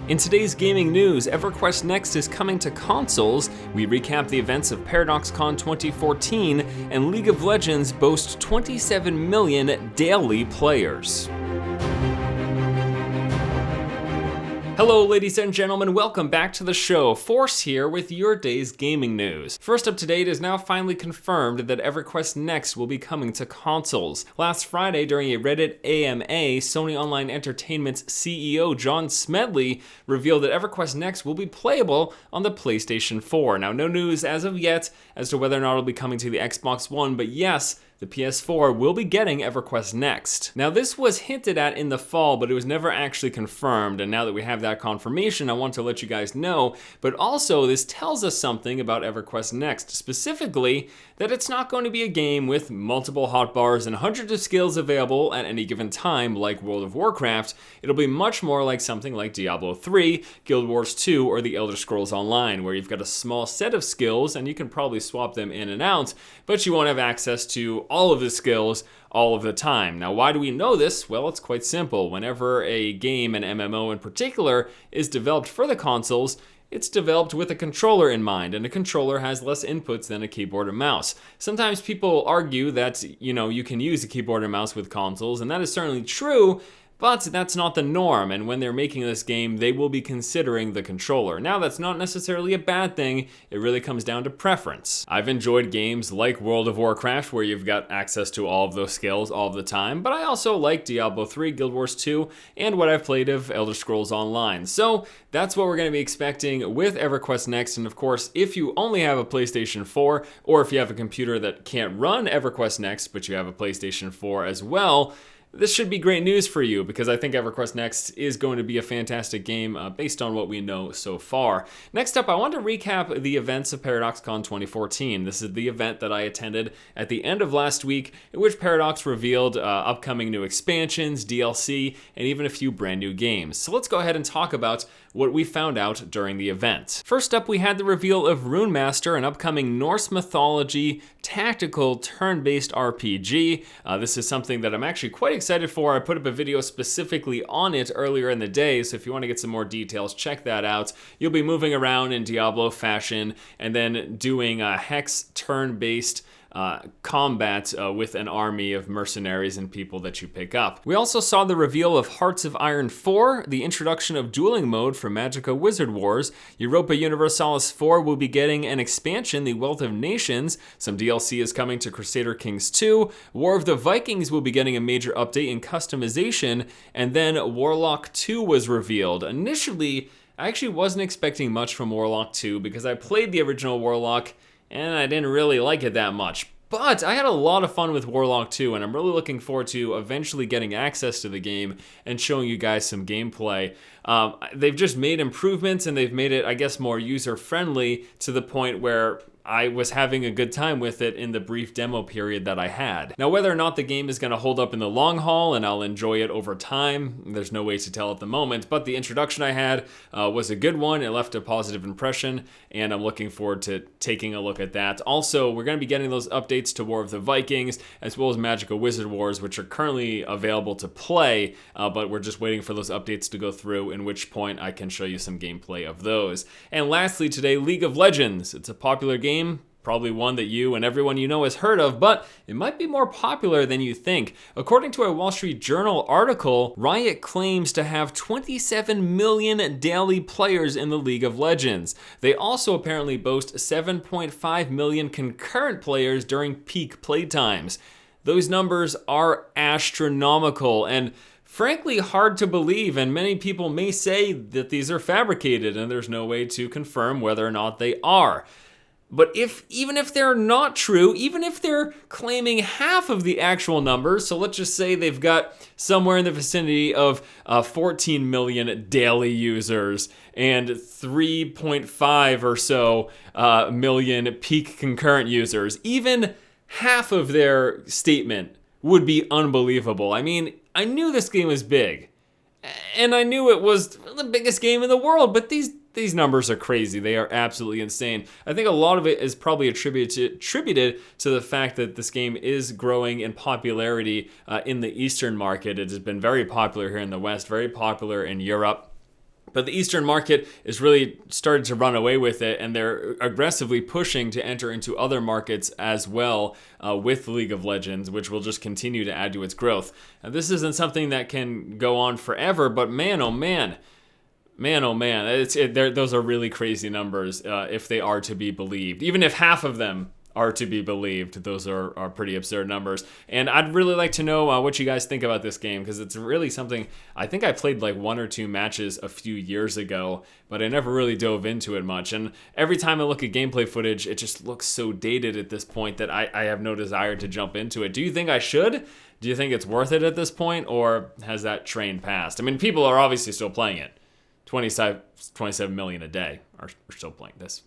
In today's gaming news, Everquest Next is coming to consoles, we recap the events of ParadoxCon 2014, and League of Legends boasts 27 million daily players. Hello ladies and gentlemen, welcome back to the show. Force here with your day's gaming news. First up to date, it is now finally confirmed that Everquest Next will be coming to consoles. Last Friday during a Reddit AMA, Sony Online Entertainment's CEO John Smedley revealed that Everquest Next will be playable on the PlayStation 4. Now no news as of yet as to whether or not it'll be coming to the Xbox One, but yes, the PS4 will be getting Everquest Next. Now this was hinted at in the fall, but it was never actually confirmed, and now that we have that confirmation, I want to let you guys know, but also this tells us something about Everquest Next, specifically that it's not going to be a game with multiple hotbars and hundreds of skills available at any given time like World of Warcraft. It'll be much more like something like Diablo 3, Guild Wars 2, or The Elder Scrolls Online, where you've got a small set of skills and you can probably swap them in and out, but you won't have access to all of the skills all of the time. Now, why do we know this? Well, it's quite simple. Whenever a game, an MMO in particular, is developed for the consoles, it's developed with a controller in mind, and a controller has less inputs than a keyboard and mouse. Sometimes people argue that, you can use a keyboard and mouse with consoles, and that is certainly true, but that's not the norm, and when they're making this game, they will be considering the controller. Now, that's not necessarily a bad thing, it really comes down to preference. I've enjoyed games like World of Warcraft, where you've got access to all of those skills all of the time, but I also like Diablo 3, Guild Wars 2, and what I've played of Elder Scrolls Online. So, that's what we're going to be expecting with Everquest Next, and of course, if you only have a PlayStation 4, or if you have a computer that can't run Everquest Next, but you have a PlayStation 4 as well, this should be great news for you because I think Everquest Next is going to be a fantastic game based on what we know so far. Next up, I want to recap the events of ParadoxCon 2014. This is the event that I attended at the end of last week, in which Paradox revealed upcoming new expansions, DLC, and even a few brand new games. So let's go ahead and talk about what we found out during the event. First up, we had the reveal of Rune Master, an upcoming Norse mythology tactical turn-based RPG. This is something that I'm actually quite excited for. I put up a video specifically on it earlier in the day, so if you want to get some more details, check that out. You'll be moving around in Diablo fashion and then doing a hex turn-based combat with an army of mercenaries and people that you pick up. We also saw the reveal of Hearts of Iron 4, the introduction of dueling mode for Magicka Wizard Wars. Europa Universalis 4 will be getting an expansion, the Wealth of Nations. Some DLC is coming to Crusader Kings 2. War of the Vikings will be getting a major update in customization, and then Warlock 2 was revealed. Initially, I actually wasn't expecting much from Warlock 2 because I played the original Warlock and I didn't really like it that much. But I had a lot of fun with Warlock 2, and I'm really looking forward to eventually getting access to the game and showing you guys some gameplay. They've just made improvements, and they've made it, I guess, more user-friendly to the point where I was having a good time with it in the brief demo period that I had. Now, whether or not the game is going to hold up in the long haul and I'll enjoy it over time, there's no way to tell at the moment, but the introduction I had was a good one. It left a positive impression, and I'm looking forward to taking a look at that. Also, we're going to be getting those updates to War of the Vikings, as well as Magicka Wizard Wars, which are currently available to play, but we're just waiting for those updates to go through, in which point I can show you some gameplay of those. And lastly today, League of Legends. It's a popular game, probably one that you and everyone you know has heard of, but it might be more popular than you think. According to a Wall Street Journal article, Riot claims to have 27 million daily players in the League of Legends. They also apparently boast 7.5 million concurrent players during peak playtimes. Those numbers are astronomical and frankly hard to believe, and many people may say that these are fabricated and there's no way to confirm whether or not they are. But even if they're not true, even if they're claiming half of the actual numbers, so let's just say they've got somewhere in the vicinity of 14 million daily users and 3.5 or so million peak concurrent users, even half of their statement would be unbelievable. I mean, I knew this game was big, and I knew it was the biggest game in the world, but these numbers are crazy. They are absolutely insane. I think a lot of it is probably attributed to the fact that this game is growing in popularity in the Eastern market. It has been very popular here in the West, very popular in Europe. But the Eastern market is really started to run away with it, and they're aggressively pushing to enter into other markets as well with League of Legends, which will just continue to add to its growth. Now, this isn't something that can go on forever, but man, oh man, those are really crazy numbers if they are to be believed. Even if half of them are to be believed, those are pretty absurd numbers. And I'd really like to know what you guys think about this game, because it's really something. I think I played like 1 or 2 matches a few years ago, but I never really dove into it much. And every time I look at gameplay footage, it just looks so dated at this point that I have no desire to jump into it. Do you think I should? Do you think it's worth it at this point, or has that train passed? I mean, people are obviously still playing it. 27 million a day are still playing this.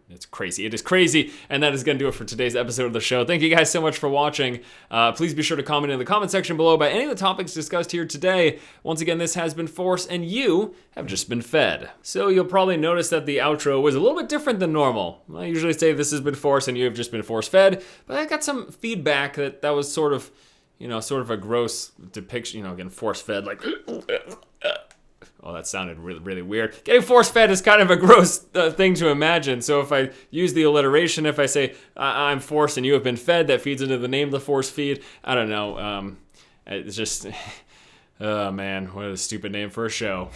It's crazy. It is crazy. And that is going to do it for today's episode of the show. Thank you guys so much for watching. Please be sure to comment in the comment section below about any of the topics discussed here today. Once again, this has been Force, and you have just been fed. So you'll probably notice that the outro was a little bit different than normal. I usually say this has been Force and you have just been force fed, but I got some feedback that was sort of a gross depiction, again, force fed, like... Oh, that sounded really, really weird. Getting force-fed is kind of a gross thing to imagine. So if I use the alliteration, if I say, I'm forced and you have been fed, that feeds into the name of the force feed. I don't know. It's just, oh man, what a stupid name for a show.